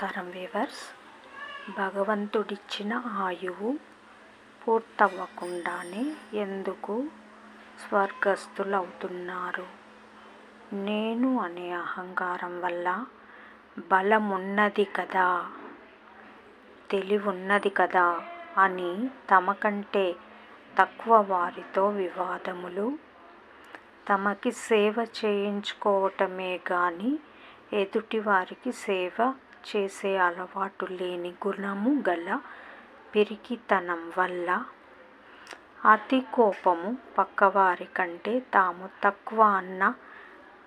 నమస్కారం వీవర్స్. భగవంతుడిచ్చిన ఆయువు పూర్తవ్వకుండానే ఎందుకు స్వర్గస్థులవుతున్నారు? నేను అనే అహంకారం వల్ల. బలమున్నది కదా, తెలివున్నది కదా అని తమకంటే తక్కువ వారితో వివాదములు, తమకి సేవ చేయించుకోవటమే గాని ఎదుటివారికి సేవ చేసే అలవాటు లేని గుణము గల పిరికితనం వల్ల, అతి కోపము, పక్కవారి కంటే తాము తక్కువ అన్న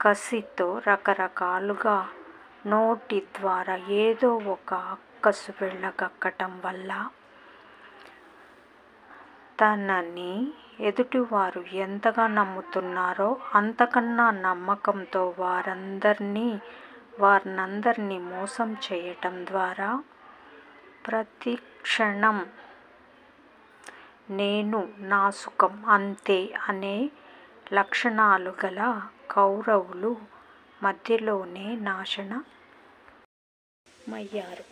కసితో రకరకాలుగా నోటి ద్వారా ఏదో ఒక అక్కసు వెళ్ళగక్కటం వల్ల, తనని ఎదుటివారు ఎంతగా నమ్ముతున్నారో అంతకన్నా నమ్మకంతో వారినందరినీ మోసం చేయటం ద్వారా, ప్రతి క్షణం నేను, నా సుఖం అంతే అనే లక్షణాలు గల కౌరవులు మధ్యలోనే నాశనమయ్యారు.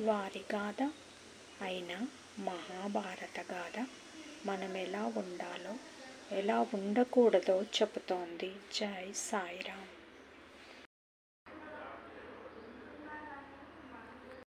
వారి గాథ అయిన మహాభారత గాథ మనం ఎలా ఉండాలో, ఎలా ఉండకూడదో చెబుతోంది. జై సాయిరామ్.